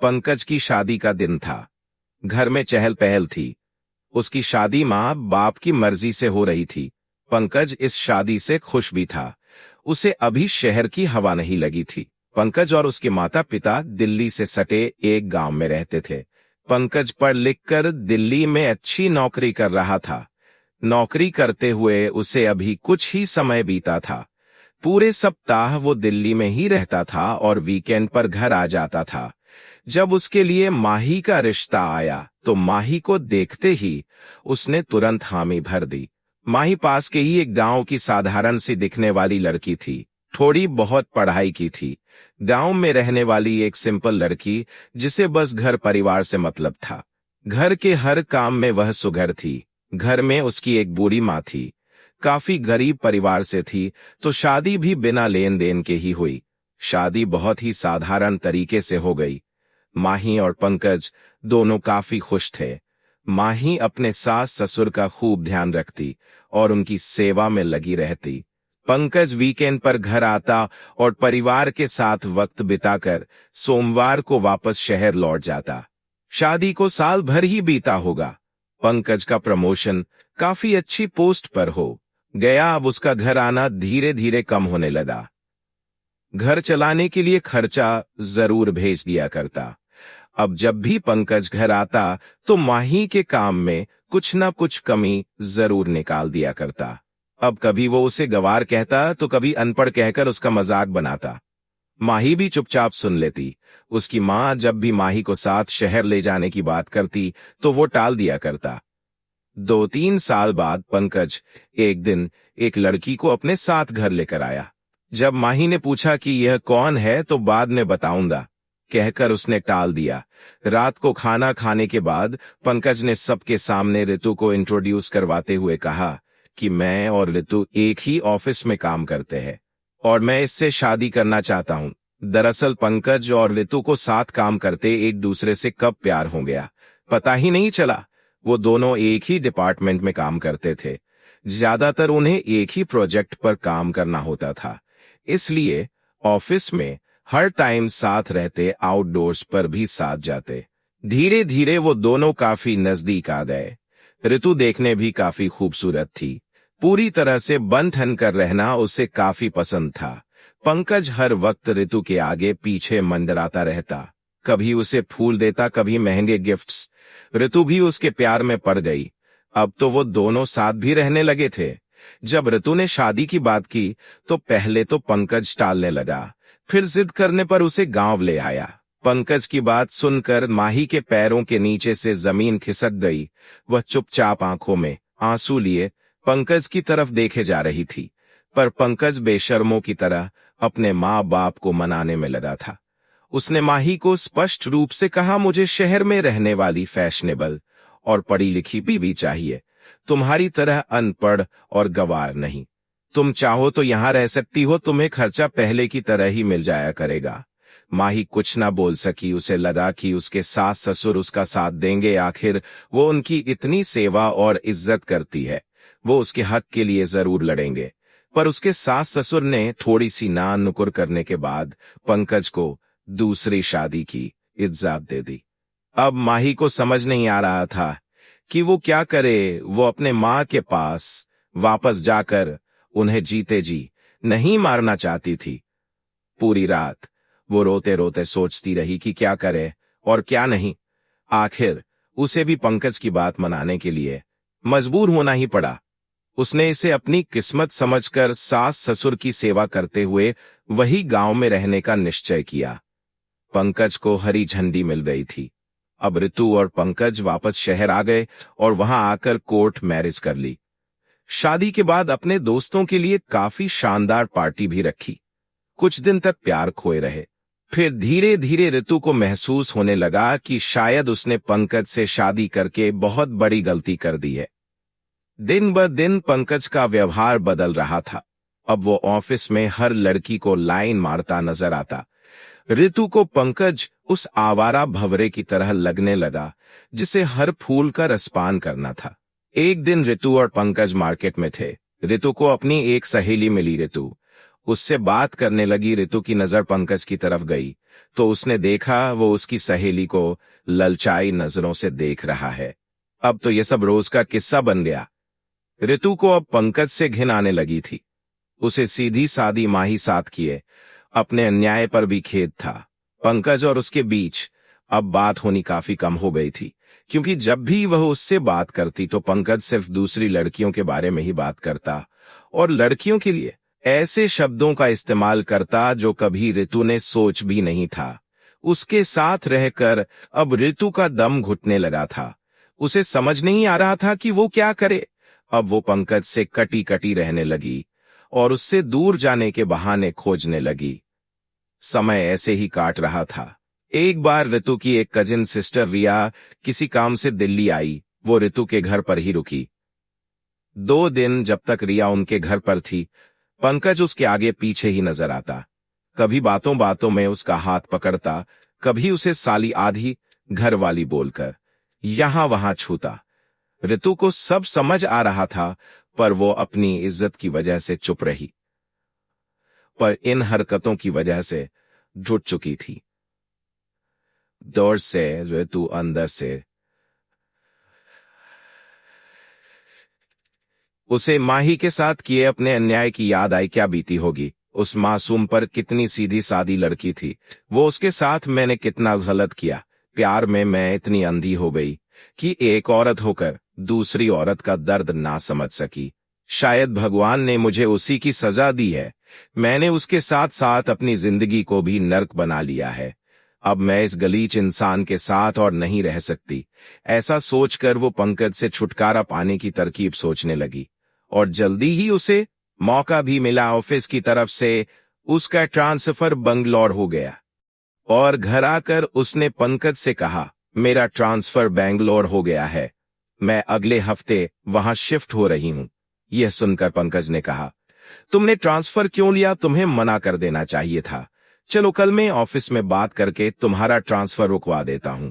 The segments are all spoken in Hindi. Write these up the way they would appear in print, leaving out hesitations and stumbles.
पंकज की शादी का दिन था। घर में चहल पहल थी। उसकी शादी माँ बाप की मर्जी से हो रही थी। पंकज इस शादी से खुश भी था। उसे अभी शहर की हवा नहीं लगी थी। पंकज और उसके माता पिता दिल्ली से सटे एक गांव में रहते थे। पंकज पढ़ लिख कर दिल्ली में अच्छी नौकरी कर रहा था। नौकरी करते हुए उसे अभी कुछ ही समय बीता था। पूरे सप्ताह वो दिल्ली में ही रहता था और वीकेंड पर घर आ जाता था। जब उसके लिए माही का रिश्ता आया तो माही को देखते ही उसने तुरंत हामी भर दी। माही पास के ही एक गांव की साधारण सी दिखने वाली लड़की थी। थोड़ी बहुत पढ़ाई की थी। गांव में रहने वाली एक सिंपल लड़की जिसे बस घर परिवार से मतलब था। घर के हर काम में वह सुघड़ थी। घर में उसकी एक बूढ़ी माँ थी। काफी गरीब परिवार से थी तो शादी भी बिना लेन देन के ही हुई। शादी बहुत ही साधारण तरीके से हो गई। माही और पंकज दोनों काफी खुश थे। माही अपने सास ससुर का खूब ध्यान रखती और उनकी सेवा में लगी रहती। पंकज वीकेंड पर घर आता और परिवार के साथ वक्त बिताकर सोमवार को वापस शहर लौट जाता। शादी को साल भर ही बीता होगा। पंकज का प्रमोशन काफी अच्छी पोस्ट पर हो गया। अब उसका घर आना धीरे धीरे कम होने लगा। घर चलाने के लिए खर्चा जरूर भेज दिया करता। अब जब भी पंकज घर आता तो माही के काम में कुछ न कुछ कमी जरूर निकाल दिया करता। अब कभी वो उसे गवार कहता तो कभी अनपढ़ कहकर उसका मजाक बनाता। माही भी चुपचाप सुन लेती। उसकी माँ जब भी माही को साथ शहर ले जाने की बात करती तो वो टाल दिया करता। 2-3 साल बाद पंकज एक दिन एक लड़की को अपने साथ घर लेकर आया। जब माही ने पूछा कि यह कौन है तो बाद में बताऊंगा कहकर उसने टाल दिया। रात को खाना खाने के बाद पंकज ने सबके सामने ऋतु को इंट्रोड्यूस करवाते हुए कहा कि मैं और ऋतु एक ही ऑफिस में काम करते हैं और मैं इससे शादी करना चाहता हूं। दरअसल पंकज और ऋतु को साथ काम करते एक दूसरे से कब प्यार हो गया पता ही नहीं चला। वो दोनों एक ही डिपार्टमेंट में काम करते थे। ज्यादातर उन्हें एक ही प्रोजेक्ट पर काम करना होता था, इसलिए ऑफिस में हर टाइम साथ रहते, आउटडोर्स पर भी साथ जाते। धीरे धीरे वो दोनों काफी नजदीक आ गए। ऋतु देखने भी काफी खूबसूरत थी। पूरी तरह से बन ठन कर रहना उसे काफी पसंद था। पंकज हर वक्त ऋतु के आगे पीछे मंडराता रहता। कभी उसे फूल देता, कभी महंगे गिफ्ट्स। ऋतु भी उसके प्यार में पड़ गई। अब तो वो दोनों साथ भी रहने लगे थे। जब ऋतु ने शादी की बात की तो पहले तो पंकज टालने लगा, फिर जिद करने पर उसे गांव ले आया। पंकज की बात सुनकर माही के पैरों के नीचे से जमीन खिसक गई। वह चुपचाप आंखों में आंसू लिए पंकज की तरफ देखे जा रही थी, पर पंकज बेशर्मों की तरह अपने माँ बाप को मनाने में लगा था। उसने माही को स्पष्ट रूप से कहा, मुझे शहर में रहने वाली फैशनेबल और पढ़ी लिखी बीवी चाहिए, तुम्हारी तरह अनपढ़ और गवार नहीं। तुम चाहो तो यहां रह सकती हो, तुम्हें खर्चा पहले की तरह ही मिल जाया करेगा। माही कुछ ना बोल सकी। उसे लगा कि उसके सास ससुर उसका साथ देंगे, आखिर वो उनकी इतनी सेवा और इज्जत करती है, वो उसके हक के लिए जरूर लड़ेंगे। पर उसके सास ससुर ने थोड़ी सी ना नुकुर करने के बाद पंकज को दूसरी शादी की इजाजत दे दी। अब माही को समझ नहीं आ रहा था कि वो क्या करे। वो अपने माँ के पास वापस जाकर उन्हें जीते जी नहीं मारना चाहती थी। पूरी रात वो रोते रोते सोचती रही कि क्या करे और क्या नहीं। आखिर उसे भी पंकज की बात मनाने के लिए मजबूर होना ही पड़ा। उसने इसे अपनी किस्मत समझकर सास ससुर की सेवा करते हुए वही गांव में रहने का निश्चय किया। पंकज को हरी झंडी मिल गई थी। अब ऋतु और पंकज वापस शहर आ गए और वहां आकर कोर्ट मैरिज कर ली। शादी के बाद अपने दोस्तों के लिए काफी शानदार पार्टी भी रखी। कुछ दिन तक प्यार खोए रहे। फिर धीरे धीरे ऋतु को महसूस होने लगा कि शायद उसने पंकज से शादी करके बहुत बड़ी गलती कर दी है। दिन ब दिन पंकज का व्यवहार बदल रहा था। अब वो ऑफिस में हर लड़की को लाइन मारता नजर आता। ऋतु को पंकज उस आवारा भंवरे की तरह लगने लगा जिसे हर फूल का रसपान करना था। एक दिन ऋतु और पंकज मार्केट में थे। ऋतु को अपनी एक सहेली मिली। ऋतु उससे बात करने लगी। ऋतु की नजर पंकज की तरफ गई तो उसने देखा वो उसकी सहेली को ललचाई नजरों से देख रहा है। अब तो ये सब रोज का किस्सा बन गया। ऋतु को अब पंकज से घिन आने लगी थी। उसे सीधी सादी माही साथ किए अपने अन्याय पर भी खेद था। पंकज और उसके बीच अब बात होनी काफी कम हो गई थी, क्योंकि जब भी वह उससे बात करती तो पंकज सिर्फ दूसरी लड़कियों के बारे में ही बात करता और लड़कियों के लिए ऐसे शब्दों का इस्तेमाल करता जो कभी ऋतु ने सोच भी नहीं था। उसके साथ रहकर अब ऋतु का दम घुटने लगा था। उसे समझ नहीं आ रहा था कि वो क्या करे। अब वो पंकज से कटी कटी रहने लगी और उससे दूर जाने के बहाने खोजने लगी। समय ऐसे ही काट रहा था। एक बार ऋतु की एक कजिन सिस्टर रिया किसी काम से दिल्ली आई। वो ऋतु के घर पर ही रुकी। 2 दिन जब तक रिया उनके घर पर थी, पंकज उसके आगे पीछे ही नजर आता। कभी बातों बातों में उसका हाथ पकड़ता, कभी उसे साली आधी घरवाली बोलकर यहां वहां छूता। ऋतु को सब समझ आ रहा था, पर वो अपनी इज्जत की वजह से चुप रही। पर इन हरकतों की वजह से जुट चुकी थी। दौड़ से ऋतु अंदर से उसे माही के साथ किए अपने अन्याय की याद आई। क्या बीती होगी उस मासूम पर। कितनी सीधी सादी लड़की थी वो। उसके साथ मैंने कितना गलत किया। प्यार में मैं इतनी अंधी हो गई कि एक औरत होकर दूसरी औरत का दर्द ना समझ सकी। शायद भगवान ने मुझे उसी की सजा दी है। मैंने उसके साथ साथ अपनी जिंदगी को भी नर्क बना लिया है। अब मैं इस गलीच इंसान के साथ और नहीं रह सकती। ऐसा सोचकर वो पंकज से छुटकारा पाने की तरकीब सोचने लगी और जल्दी ही उसे मौका भी मिला। ऑफिस की तरफ से उसका ट्रांसफर बंगलौर हो गया और घर आकर उसने पंकज से कहा, मेरा ट्रांसफर बेंगलोर हो गया है, मैं अगले हफ्ते वहां शिफ्ट हो रही हूं। यह सुनकर पंकज ने कहा, तुमने ट्रांसफर क्यों लिया? तुम्हें मना कर देना चाहिए था। चलो कल मैं ऑफिस में बात करके तुम्हारा ट्रांसफर रुकवा देता हूं।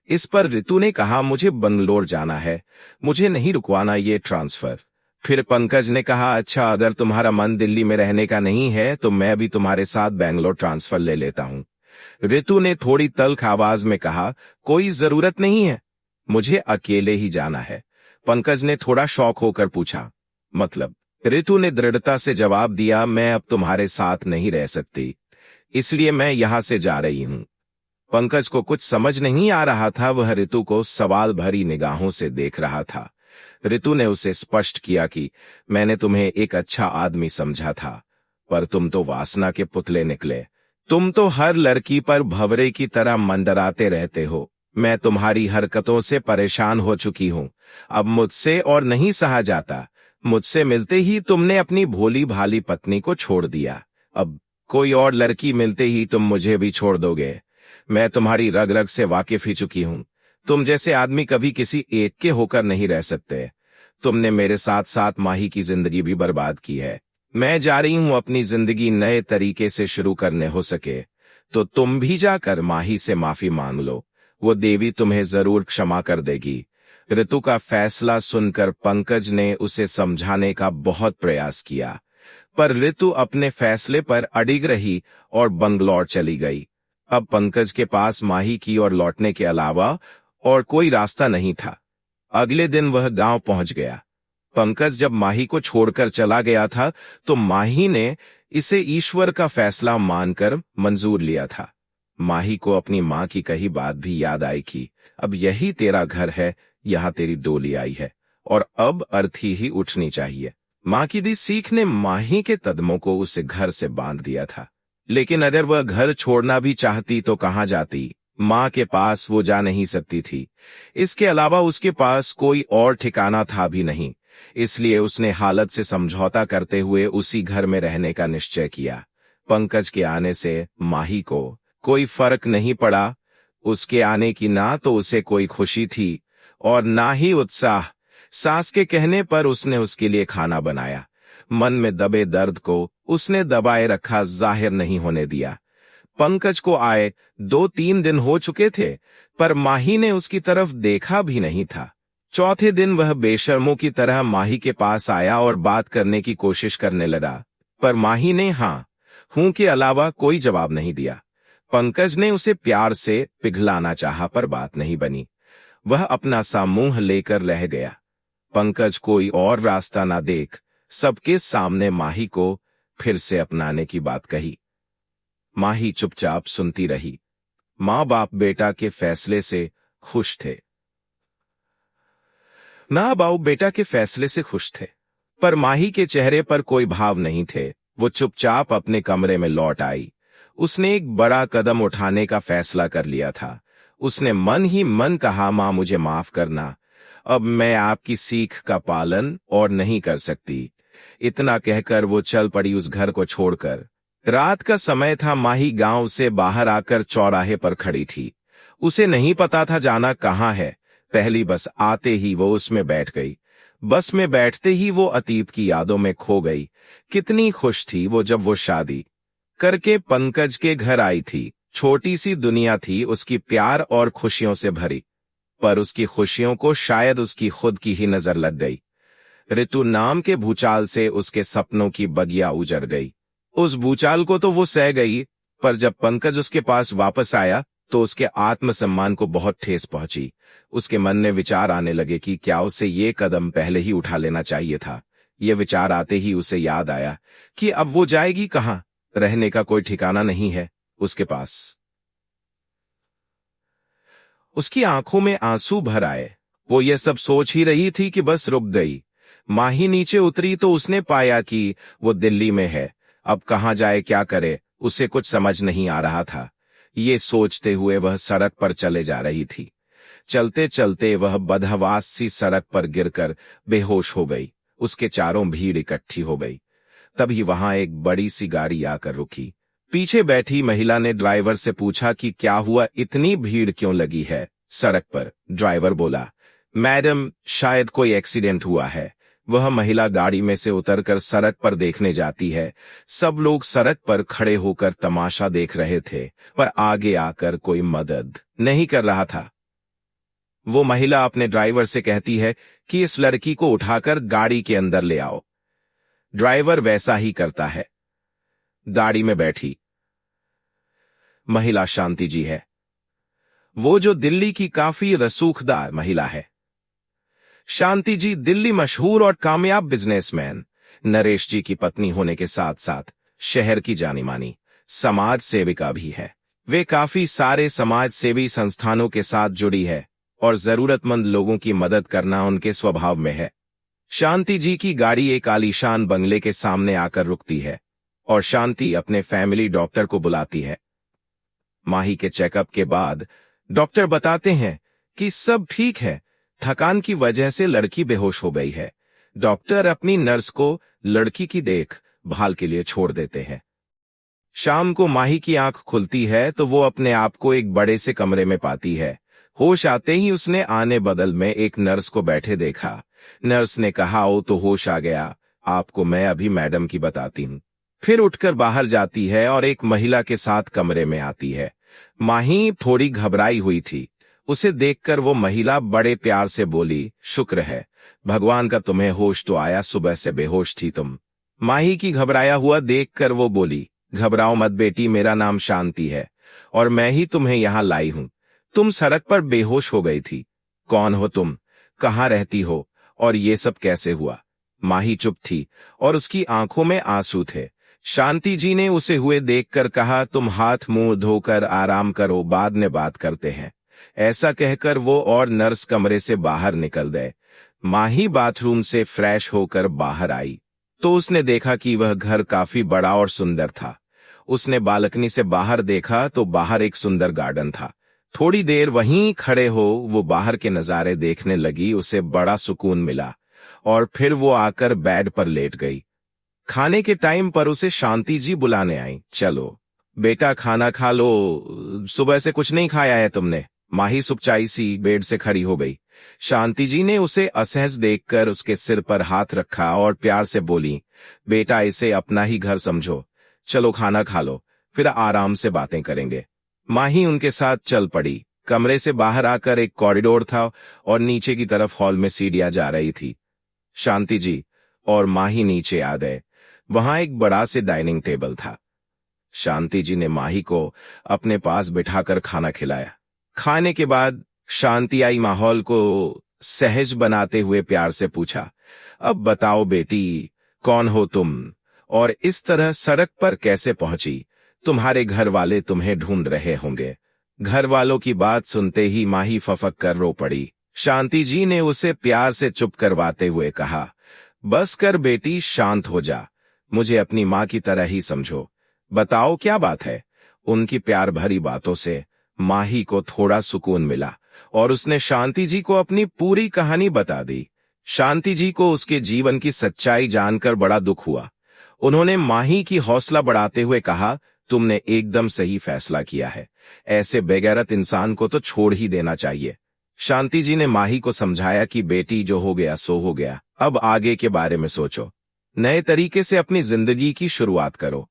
इस पर ऋतु ने कहा, मुझे बंगलोर जाना है, मुझे नहीं रुकवाना ये ट्रांसफर। फिर पंकज ने कहा, अच्छा अगर तुम्हारा मन दिल्ली में रहने का नहीं है तो मैं भी तुम्हारे साथ बेंगलोर ट्रांसफर ले लेता हूं। ऋतु ने थोड़ी तल्ख आवाज में कहा, कोई जरूरत नहीं है, मुझे अकेले ही जाना है। पंकज ने थोड़ा शौक होकर पूछा, मतलब? ऋतु ने दृढ़ता से जवाब दिया, मैं अब तुम्हारे साथ नहीं रह सकती, इसलिए मैं यहां से जा रही हूं। पंकज को कुछ समझ नहीं आ रहा था। वह ऋतु को सवाल भरी निगाहों से देख रहा था। ऋतु ने उसे स्पष्ट किया कि मैंने तुम्हें एक अच्छा आदमी समझा था, पर तुम तो वासना के पुतले निकले। तुम तो हर लड़की पर भंवरे की तरह मंडराते रहते हो। मैं तुम्हारी हरकतों से परेशान हो चुकी हूं। अब मुझसे और नहीं सहा जाता। मुझसे मिलते ही तुमने अपनी भोली भाली पत्नी को छोड़ दिया। अब कोई और लड़की मिलते ही तुम मुझे भी छोड़ दोगे। मैं तुम्हारी रग रग से वाकिफ ही चुकी हूं। तुम जैसे आदमी कभी किसी एक के होकर नहीं रह सकते। तुमने मेरे साथ साथ माही की जिंदगी भी बर्बाद की है। मैं जा रही हूं अपनी जिंदगी नए तरीके से शुरू करने। हो सके तो तुम भी जाकर माही से माफी मांग लो, वो देवी तुम्हें जरूर क्षमा कर देगी। ऋतु का फैसला सुनकर पंकज ने उसे समझाने का बहुत प्रयास किया, पर ऋतु अपने फैसले पर अडिग रही और बंगलौर चली गई। अब पंकज के पास माही की ओर लौटने के अलावा और कोई रास्ता नहीं था। अगले दिन वह गांव पहुंच गया। पंकज जब माही को छोड़कर चला गया था तो माही ने इसे ईश्वर का फैसला मानकर मंजूर लिया था। माही को अपनी मां की कही बात भी याद आई कि अब यही तेरा घर है, यहां तेरी डोली आई है और अब अर्थी ही उठनी चाहिए। मां की दी सीख ने माही के कदमों को उसे घर से बांध दिया था, लेकिन अगर वह घर छोड़ना भी चाहती तो कहां जाती? मां के पास वो जा नहीं सकती थी। इसके अलावा उसके पास कोई और ठिकाना था भी नहीं। इसलिए उसने हालत से समझौता करते हुए उसी घर में रहने का निश्चय किया। पंकज के आने से माही को कोई फर्क नहीं पड़ा। उसके आने की ना तो उसे कोई खुशी थी और ना ही उत्साह। सास के कहने पर उसने उसके लिए खाना बनाया। मन में दबे दर्द को उसने दबाए रखा, जाहिर नहीं होने दिया। पंकज को आए 2-3 दिन हो चुके थे, पर माही ने उसकी तरफ देखा भी नहीं था। चौथे दिन वह बेशर्मों की तरह माही के पास आया और बात करने की कोशिश करने लगा, पर माही ने हाँ हूं के अलावा कोई जवाब नहीं दिया। पंकज ने उसे प्यार से पिघलाना चाहा पर बात नहीं बनी। वह अपना सा मुंह लेकर रह गया। पंकज कोई और रास्ता ना देख सबके सामने माही को फिर से अपनाने की बात कही। माही चुपचाप सुनती रही। माँ बाप बेटा के फैसले से खुश थे। माँ बाप बेटा के फैसले से खुश थे, पर माही के चेहरे पर कोई भाव नहीं थे। वो चुपचाप अपने कमरे में लौट आई। उसने एक बड़ा कदम उठाने का फैसला कर लिया था। उसने मन ही मन कहा, मां मुझे माफ करना, अब मैं आपकी सीख का पालन और नहीं कर सकती। इतना कहकर वो चल पड़ी उस घर को छोड़कर। रात का समय था। माही गांव से बाहर आकर चौराहे पर खड़ी थी। उसे नहीं पता था जाना कहाँ है। पहली बस आते ही वो उसमें बैठ गई। बस में बैठते ही वो अतीत की यादों में खो गई। कितनी खुश थी वो जब वो शादी करके पंकज के घर आई थी। छोटी सी दुनिया थी उसकी प्यार और खुशियों से भरी, पर उसकी खुशियों को शायद उसकी खुद की ही नजर लग गई। ऋतु नाम के भूचाल से उसके सपनों की बगिया उजड़ गई। उस भूचाल को तो वो सह गई, पर जब पंकज उसके पास वापस आया तो उसके आत्मसम्मान को बहुत ठेस पहुंची। उसके मन में विचार आने लगे कि क्या उसे ये कदम पहले ही उठा लेना चाहिए था। ये विचार आते ही उसे याद आया कि अब वो जाएगी कहाँ। रहने का कोई ठिकाना नहीं है उसके पास। उसकी आंखों में आंसू भर आए। वो ये सब सोच ही रही थी कि बस रुक गई। माही नीचे उतरी तो उसने पाया कि वो दिल्ली में है। अब कहाँ जाए, क्या करे, उसे कुछ समझ नहीं आ रहा था। ये सोचते हुए वह सड़क पर चले जा रही थी। चलते चलते वह बदहवास सी सड़क पर गिरकर बेहोश हो गई। उसके चारों भीड़ इकट्ठी हो गई। तभी वहां एक बड़ी सी गाड़ी आकर रुकी। पीछे बैठी महिला ने ड्राइवर से पूछा कि क्या हुआ, इतनी भीड़ क्यों लगी है सड़क पर। ड्राइवर बोला, मैडम शायद कोई एक्सीडेंट हुआ है। वह महिला गाड़ी में से उतरकर सड़क पर देखने जाती है। सब लोग सड़क पर खड़े होकर तमाशा देख रहे थे, पर आगे आकर कोई मदद नहीं कर रहा था। वो महिला अपने ड्राइवर से कहती है कि इस लड़की को उठाकर गाड़ी के अंदर ले आओ। ड्राइवर वैसा ही करता है। गाड़ी में बैठी महिला शांति जी है, वो जो दिल्ली की काफी रसूखदार महिला है। शांति जी दिल्ली मशहूर और कामयाब बिजनेसमैन नरेश जी की पत्नी होने के साथ साथ शहर की जानी मानी समाज सेविका भी है। वे काफी सारे समाज सेवी संस्थानों के साथ जुड़ी है और जरूरतमंद लोगों की मदद करना उनके स्वभाव में है। शांति जी की गाड़ी एक आलीशान बंगले के सामने आकर रुकती है और शांति अपने फैमिली डॉक्टर को बुलाती है। माही के चेकअप के बाद डॉक्टर बताते हैं कि सब ठीक है, थकान की वजह से लड़की बेहोश हो गई है। डॉक्टर अपनी नर्स को लड़की की देखभाल के लिए छोड़ देते हैं। शाम को माही की आंख खुलती है तो वो अपने आप को एक बड़े से कमरे में पाती है। होश आते ही उसने आने बदल में एक नर्स को बैठे देखा। नर्स ने कहा, ओ तो होश आ गया, आपको मैं अभी मैडम की बताती हूँ। फिर उठकर बाहर जाती है और एक महिला के साथ कमरे में आती है। माही थोड़ी घबराई हुई थी। उसे देखकर वो महिला बड़े प्यार से बोली, शुक्र है भगवान का तुम्हें होश तो आया, सुबह से बेहोश थी तुम। माही की घबराया हुआ देखकर वो बोली, घबराओ मत बेटी, मेरा नाम शांति है और मैं ही तुम्हें यहाँ लाई हूँ। तुम सड़क पर बेहोश हो गई थी। कौन हो तुम, कहाँ रहती हो और ये सब कैसे हुआ? माही चुप थी और उसकी आंखों में आंसू थे। शांति जी ने उसे हुए देखकर कहा, तुम हाथ मुंह धोकर आराम करो, बाद में बात करते हैं। ऐसा कहकर वो और नर्स कमरे से बाहर निकल गए। माही बाथरूम से फ्रेश होकर बाहर आई तो उसने देखा कि वह घर काफी बड़ा और सुंदर था। उसने बालकनी से बाहर देखा तो बाहर एक सुंदर गार्डन था। थोड़ी देर वहीं खड़े हो वो बाहर के नजारे देखने लगी। उसे बड़ा सुकून मिला और फिर वो आकर बेड पर लेट गई। खाने के टाइम पर उसे शांति जी बुलाने आई। चलो बेटा खाना खा लो, सुबह से कुछ नहीं खाया है तुमने। माही सुपचाई सी बेड से खड़ी हो गई। शांति जी ने उसे असहज देखकर उसके सिर पर हाथ रखा और प्यार से बोली, बेटा इसे अपना ही घर समझो, चलो खाना खा लो, फिर आराम से बातें करेंगे। माही उनके साथ चल पड़ी। कमरे से बाहर आकर एक कॉरिडोर था और नीचे की तरफ हॉल में सीढ़ियां जा रही थी। शांति जी और माही नीचे आ गए। वहां एक बड़ा से डाइनिंग टेबल था। शांति जी ने माही को अपने पास बिठाकर खाना खिलाया। खाने के बाद शांति आई माहौल को सहज बनाते हुए प्यार से पूछा, अब बताओ बेटी, कौन हो तुम और इस तरह सड़क पर कैसे पहुंची? तुम्हारे घर वाले तुम्हें ढूंढ रहे होंगे। घर वालों की बात सुनते ही माही फफक कर रो पड़ी। शांति जी ने उसे प्यार से चुप करवाते हुए कहा, बस कर बेटी, शांत हो जा, मुझे अपनी माँ की तरह ही समझो। बताओ क्या बात है? उनकी प्यार भरी बातों से माही को थोड़ा सुकून मिला और उसने शांति जी को अपनी पूरी कहानी बता दी। शांति जी को उसके जीवन की सच्चाई जानकर बड़ा दुख हुआ। उन्होंने माही की हौसला बढ़ाते हुए कहा, तुमने एकदम सही फैसला किया है, ऐसे बेगैरत इंसान को तो छोड़ ही देना चाहिए। शांति जी ने माही को समझाया कि बेटी, जो हो गया सो हो गया, अब आगे के बारे में सोचो, नए तरीके से अपनी जिंदगी की शुरुआत करो।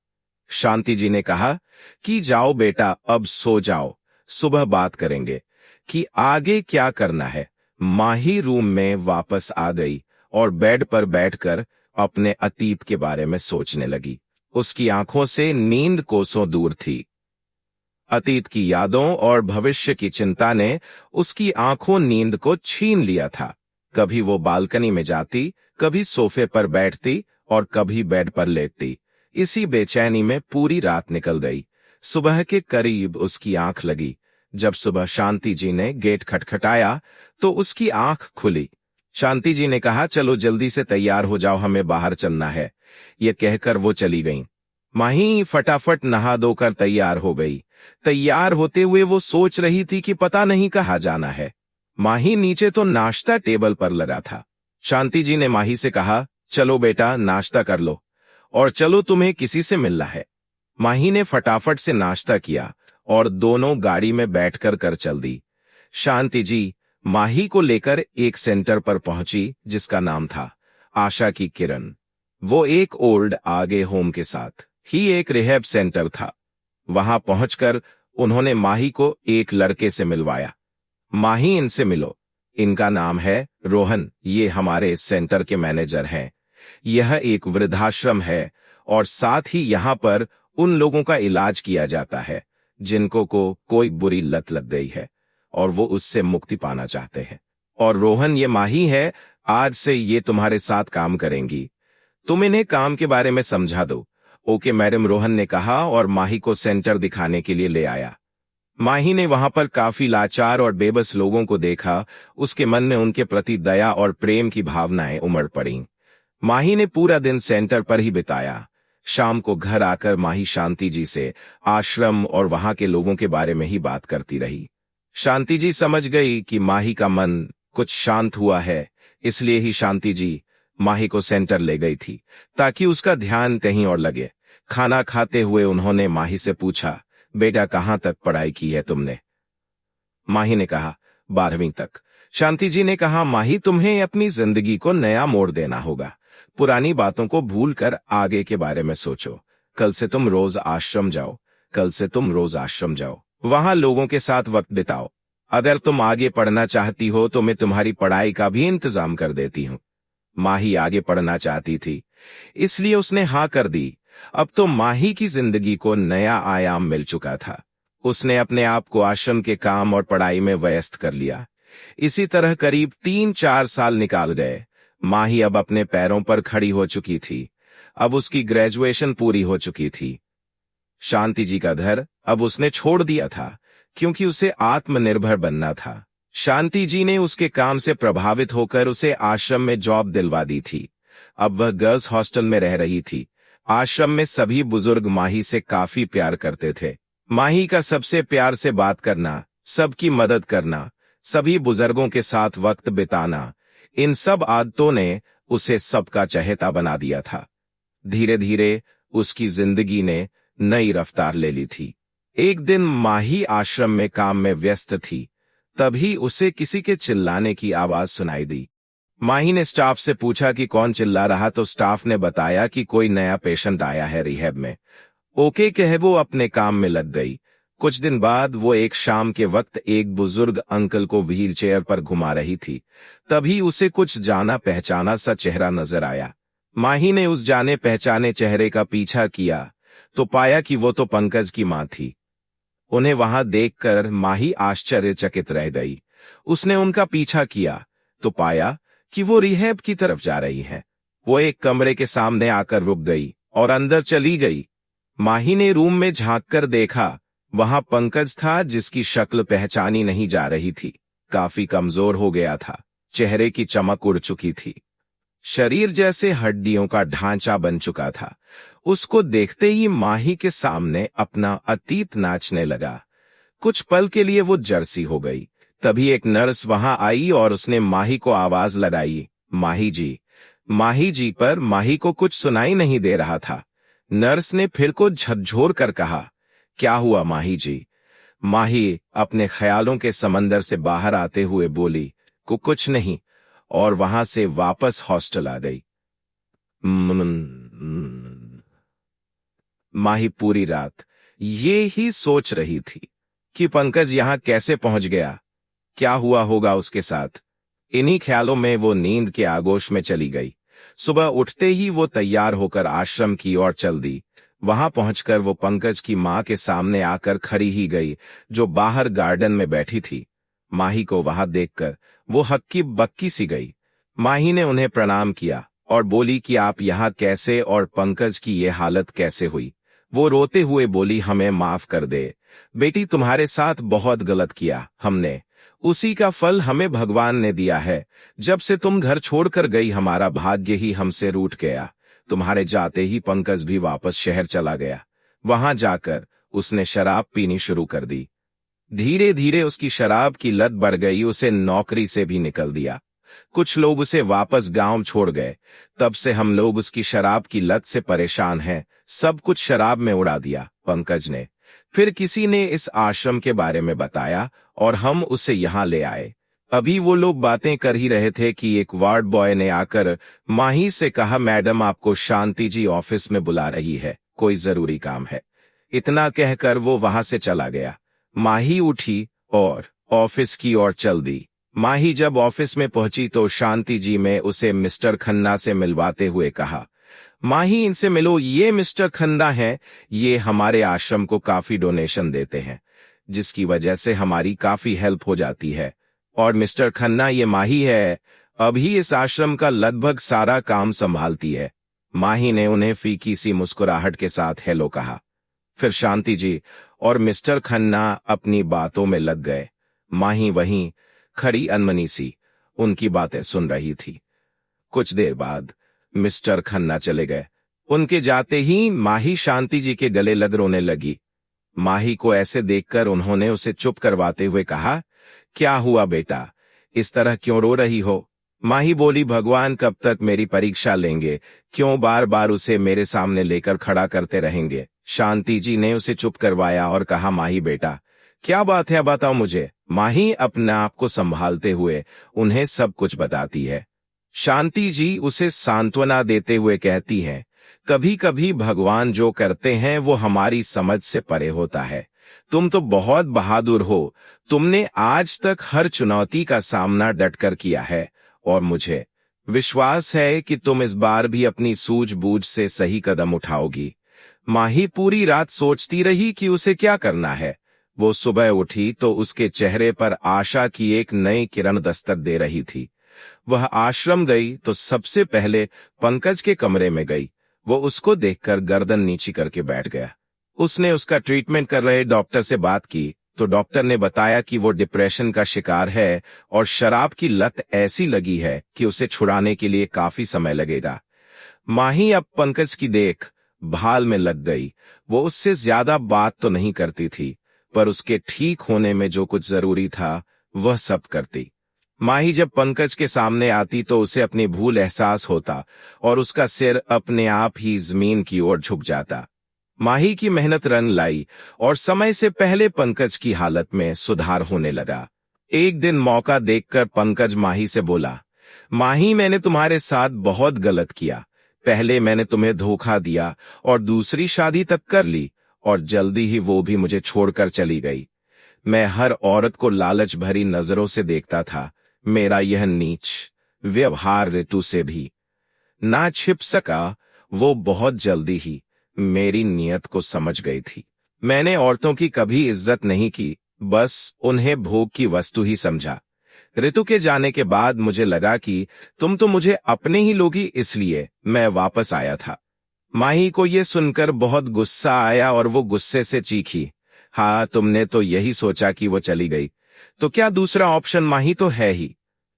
शांति जी ने कहा कि जाओ बेटा, अब सो जाओ, सुबह बात करेंगे कि आगे क्या करना है। माही रूम में वापस आ गई और बेड पर बैठकर अपने अतीत के बारे में सोचने लगी। उसकी आंखों से नींद कोसों दूर थी। अतीत की यादों और भविष्य की चिंता ने उसकी आंखों नींद को छीन लिया था। कभी वो बालकनी में जाती, कभी सोफे पर बैठती और कभी बेड पर लेटती। इसी बेचैनी में पूरी रात निकल गई। सुबह के करीब उसकी आंख लगी। जब सुबह शांति जी ने गेट खटखटाया तो उसकी आंख खुली। शांति जी ने कहा, चलो जल्दी से तैयार हो जाओ, हमें बाहर चलना है। ये कहकर वो चली गईं। माही फटाफट नहा धोकर तैयार हो गई। तैयार होते हुए वो सोच रही थी कि पता नहीं कहाँ जाना है। माही नीचे तो नाश्ता टेबल पर लगा था। शांति जी ने माही से कहा, चलो बेटा, नाश्ता कर लो और चलो, तुम्हें किसी से मिलना है। माही ने फटाफट से नाश्ता किया और दोनों गाड़ी में बैठकर कर चल दी। शांति जी माही को लेकर एक सेंटर पर पहुंची जिसका नाम था आशा की किरण। वो एक ओल्ड आगे होम के साथ ही एक रिहैब सेंटर था। वहां पहुंचकर उन्होंने माही को एक लड़के से मिलवाया। माही, इनसे मिलो, इनका नाम है रोहन, ये हमारे इस सेंटर के मैनेजर हैं। यह एक वृद्धाश्रम है और साथ ही यहाँ पर उन लोगों का इलाज किया जाता है जिनको को कोई बुरी लत लग गई है और वो उससे मुक्ति पाना चाहते हैं। और रोहन, ये माही है, आज से ये तुम्हारे साथ काम करेंगी। तुम इन्हें काम के बारे में समझा दो। ओके मैडम, रोहन ने कहा और माही को सेंटर दिखाने के लिए ले आया। माही ने वहां पर काफी लाचार और बेबस लोगों को देखा। उसके मन में उनके प्रति दया और प्रेम की भावनाएं उमड़ पड़ीं। माही ने पूरा दिन सेंटर पर ही बिताया। शाम को घर आकर माही शांति जी से आश्रम और वहां के लोगों के बारे में ही बात करती रही। शांति जी समझ गई कि माही का मन कुछ शांत हुआ है, इसलिए ही शांति जी माही को सेंटर ले गई थी ताकि उसका ध्यान कहीं और लगे। खाना खाते हुए उन्होंने माही से पूछा, बेटा, कहाँ तक पढ़ाई की है तुमने? माही ने कहा, 12वीं तक। शांति जी ने कहा, माही, तुम्हें अपनी जिंदगी को नया मोड़ देना होगा। पुरानी बातों को भूलकर आगे के बारे में सोचो। कल से तुम रोज आश्रम जाओ, कल से तुम रोज आश्रम जाओ, वहां लोगों के साथ वक्त बिताओ। अगर तुम आगे पढ़ना चाहती हो तो मैं तुम्हारी पढ़ाई का भी इंतजाम कर देती हूँ। माही आगे पढ़ना चाहती थी, इसलिए उसने हाँ कर दी। अब तो माही की जिंदगी को नया आयाम मिल चुका था। उसने अपने आप को आश्रम के काम और पढ़ाई में व्यस्त कर लिया। इसी तरह करीब 3-4 साल निकाल गए। माही अब अपने पैरों पर खड़ी हो चुकी थी। अब उसकी ग्रेजुएशन पूरी हो चुकी थी। शांति जी का घर अब उसने छोड़ दिया था क्योंकि उसे आत्मनिर्भर बनना था। शांति जी ने उसके काम से प्रभावित होकर उसे आश्रम में जॉब दिलवा दी थी। अब वह गर्ल्स हॉस्टल में रह रही थी। आश्रम में सभी बुजुर्ग माही से काफी प्यार करते थे। माही का सबसे प्यार से बात करना, सबकी मदद करना, सभी बुजुर्गों के साथ वक्त बिताना, इन सब आदतों ने उसे सबका चहेता बना दिया था। धीरे धीरे उसकी जिंदगी ने नई रफ्तार ले ली थी। एक दिन माही आश्रम में काम में व्यस्त थी, तभी उसे किसी के चिल्लाने की आवाज सुनाई दी। माही ने स्टाफ से पूछा कि कौन चिल्ला रहा, तो स्टाफ ने बताया कि कोई नया पेशेंट आया है रिहैब में। ओके कह वो अपने काम में लग गई। कुछ दिन बाद वो एक शाम के वक्त एक बुजुर्ग अंकल को व्हील चेयर पर घुमा रही थी। तभी उसे कुछ जाना पहचाना सा चेहरा नजर आया। माही ने उस जाने पहचाने चेहरे का पीछा किया तो पाया कि वो तो पंकज की मां थी। उन्हें वहां देखकर माही आश्चर्यचकित रह गई। उसने उनका पीछा किया तो पाया कि वो रिहैब की तरफ जा रही हैं। वो एक कमरे के सामने आकर रुक गई और अंदर चली गई। माही ने रूम में झांक कर देखा, वहां पंकज था, जिसकी शक्ल पहचानी नहीं जा रही थी। काफी कमजोर हो गया था, चेहरे की चमक उड़ चुकी थी, शरीर जैसे हड्डियों का ढांचा बन चुका था। उसको देखते ही माही के सामने अपना अतीत नाचने लगा। कुछ पल के लिए वो जर्सी हो गई। तभी एक नर्स वहां आई और उसने माही को आवाज लगाई, माही जी। माही जी, पर माही को कुछ सुनाई नहीं दे रहा था। नर्स ने फिर को झकझोर कर कहा, क्या हुआ माही जी? माही अपने ख्यालों के समंदर से बाहर आते हुए बोली, कुछ नहीं, और वहां से वापस हॉस्टल आ गई। माही पूरी रात ये ही सोच रही थी कि पंकज यहां कैसे पहुंच गया, क्या हुआ होगा उसके साथ। इन्हीं ख्यालों में वो नींद के आगोश में चली गई। सुबह उठते ही वो तैयार होकर आश्रम की ओर चल दी। वहां पहुंचकर वो पंकज की मां के सामने आकर खड़ी ही गई, जो बाहर गार्डन में बैठी थी। माही को वहां देखकर वो हक्की बक्की सी गई। माही ने उन्हें प्रणाम किया और बोली कि आप यहाँ कैसे और पंकज की ये हालत कैसे हुई। वो रोते हुए बोली, हमें माफ कर दे बेटी, तुम्हारे साथ बहुत गलत किया हमने, उसी का फल हमें भगवान ने दिया है। जब से तुम घर छोड़कर गई, हमारा भाग्य ही हमसे रूठ गया। तुम्हारे जाते ही पंकज भी वापस शहर चला गया। वहां जाकर उसने शराब पीनी शुरू कर दी। धीरे धीरे उसकी शराब की लत बढ़ गई, उसे नौकरी से भी निकल दिया। कुछ लोग उसे वापस गांव छोड़ गए। तब से हम लोग उसकी शराब की लत से परेशान हैं। सब कुछ शराब में उड़ा दिया पंकज ने। फिर किसी ने इस आश्रम के बारे में बताया और हम उसे यहाँ ले आए। अभी वो लोग बातें कर ही रहे थे कि एक वार्ड बॉय ने आकर माही से कहा, मैडम आपको शांति जी ऑफिस में बुला रही है, कोई जरूरी काम है। इतना कहकर वो वहां से चला गया। माही उठी और ऑफिस की ओर चल दी। माही जब ऑफिस में पहुंची तो शांति जी में उसे मिस्टर खन्ना से मिलवाते हुए कहा, माही इनसे मिलो, ये मिस्टर खन्ना हैं, ये हमारे आश्रम को काफी डोनेशन देते हैं, जिसकी वजह से हमारी काफी हेल्प हो जाती है। और मिस्टर खन्ना, ये माही है, अभी इस आश्रम का लगभग सारा काम संभालती है। माही ने उन्हें फीकी सी मुस्कुराहट के साथ हेलो कहा। फिर शांति जी और मिस्टर खन्ना अपनी बातों में लग गए। माही वहीं खड़ी अनमनी सी उनकी बातें सुन रही थी। कुछ देर बाद मिस्टर खन्ना चले गए। उनके जाते ही माही शांति जी के गले लग रोने लगी। माही को ऐसे देखकर उन्होंने उसे चुप करवाते हुए कहा, क्या हुआ बेटा, इस तरह क्यों रो रही हो? माही बोली, भगवान कब तक मेरी परीक्षा लेंगे, क्यों बार बार उसे मेरे सामने लेकर खड़ा करते रहेंगे। शांति जी ने उसे चुप करवाया और कहा, माही बेटा क्या बात है, बताओ मुझे। माही अपने आप को संभालते हुए उन्हें सब कुछ बताती है। शांति जी उसे सांत्वना देते हुए कहती हैं, कभी कभी भगवान जो करते हैं वो हमारी समझ से परे होता है। तुम तो बहुत बहादुर हो, तुमने आज तक हर चुनौती का सामना डटकर किया है और मुझे विश्वास है कि तुम इस बार भी अपनी सूझबूझ से सही कदम उठाओगी। माही पूरी रात सोचती रही कि उसे क्या करना है। वो सुबह उठी तो उसके चेहरे पर आशा की एक नई किरण दस्तक दे रही थी। वह आश्रम गई तो सबसे पहले पंकज के कमरे में गई। वो उसको देखकर गर्दन नीची करके बैठ गया। उसने उसका ट्रीटमेंट कर रहे डॉक्टर से बात की तो डॉक्टर ने बताया कि वो डिप्रेशन का शिकार है और शराब की लत ऐसी लगी है कि उसे छुड़ाने के लिए काफी समय लगेगा। माही अब पंकज की देख भाल में लग गई। वो उससे ज्यादा बात तो नहीं करती थी, पर उसके ठीक होने में जो कुछ जरूरी था वह सब करती। माही जब पंकज के सामने आती तो उसे अपनी भूल एहसास होता और उसका सिर अपने आप ही जमीन की ओर झुक जाता। माही की मेहनत रंग लाई और समय से पहले पंकज की हालत में सुधार होने लगा। एक दिन मौका देखकर पंकज माही से बोला, माही मैंने तुम्हारे साथ बहुत गलत किया। पहले मैंने तुम्हें धोखा दिया और दूसरी शादी तक कर ली और जल्दी ही वो भी मुझे छोड़कर चली गई। मैं हर औरत को लालच भरी नजरों से देखता था। मेरा यह नीच व्यवहार ऋतु से भी ना छिप सका। वो बहुत जल्दी ही मेरी नीयत को समझ गई थी। मैंने औरतों की कभी इज्जत नहीं की, बस उन्हें भोग की वस्तु ही समझा। ऋतु के जाने के बाद मुझे लगा कि तुम तो मुझे अपने ही लोगी, इसलिए मैं वापस आया था। माही को यह सुनकर बहुत गुस्सा आया और वो गुस्से से चीखी, हाँ, तुमने तो यही सोचा कि वो चली गई, तो क्या दूसरा ऑप्शन माही तो है ही।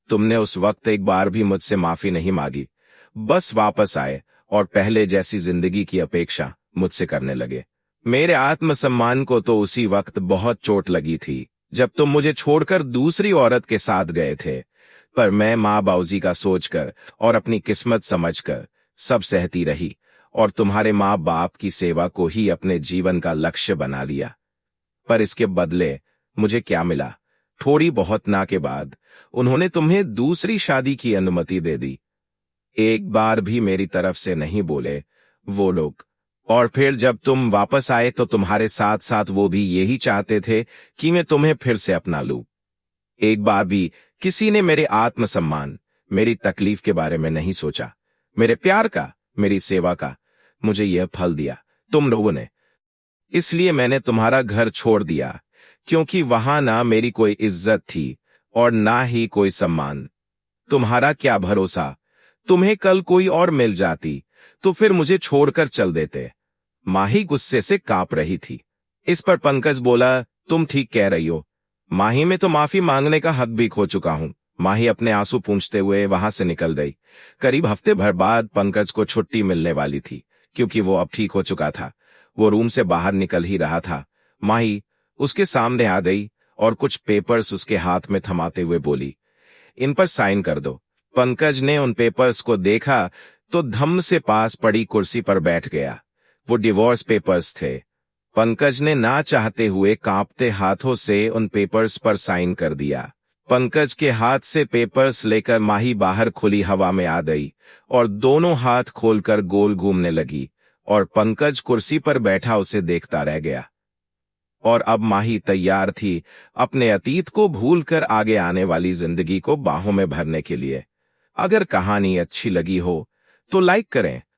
तुमने उस वक्त एक बार भी मुझसे माफी नहीं मांगी, बस वापस आए और पहले जैसी जिंदगी की अपेक्षा मुझसे करने लगे। मेरे आत्मसम्मान को तो उसी वक्त बहुत चोट लगी थी जब तुम मुझे छोड़कर दूसरी औरत के साथ गए थे, पर मैं माँ बाऊजी का सोचकर और अपनी किस्मत समझकर सब सहती रही और तुम्हारे माँ बाप की सेवा को ही अपने जीवन का लक्ष्य बना लिया। पर इसके बदले मुझे क्या मिला? थोड़ी बहुत ना के बाद उन्होंने तुम्हें दूसरी शादी की अनुमति दे दी। एक बार भी मेरी तरफ से नहीं बोले वो लोग। और फिर जब तुम वापस आए तो तुम्हारे साथ साथ वो भी यही चाहते थे कि मैं तुम्हें फिर से अपना लूं। एक बार भी किसी ने मेरे आत्मसम्मान, मेरी तकलीफ के बारे में नहीं सोचा। मेरे प्यार का, मेरी सेवा का मुझे यह फल दिया तुम लोगों ने। इसलिए मैंने तुम्हारा घर छोड़ दिया, क्योंकि वहां ना मेरी कोई इज्जत थी और ना ही कोई सम्मान। तुम्हारा क्या भरोसा, तुम्हें कल कोई और मिल जाती तो फिर मुझे छोड़कर चल देते। माही गुस्से से कांप रही थी। इस पर पंकज बोला, तुम ठीक कह रही हो माही, मैं तो माफी मांगने का हक भी खो चुका हूं। माही अपने आंसू पूंछते हुए वहां से निकल गई। करीब हफ्ते भर बाद पंकज को छुट्टी मिलने वाली थी, क्योंकि वो अब ठीक हो चुका था। वो रूम से बाहर निकल ही रहा था, माही उसके सामने आ गई और कुछ पेपर्स उसके हाथ में थमाते हुए बोली, इन पर साइन कर दो। पंकज ने उन पेपर्स को देखा तो धम्म से पास पड़ी कुर्सी पर बैठ गया। वो डिवोर्स पेपर्स थे। पंकज ने ना चाहते हुए कांपते हाथों से उन पेपर्स पर साइन कर दिया। पंकज के हाथ से पेपर्स लेकर माही बाहर खुली हवा में आ गई और दोनों हाथ खोलकर गोल घूमने लगी और पंकज कुर्सी पर बैठा उसे देखता रह गया। और अब माही तैयार थी अपने अतीत को भूलकर आगे आने वाली जिंदगी को बाहों में भरने के लिए। अगर कहानी अच्छी लगी हो तो लाइक करें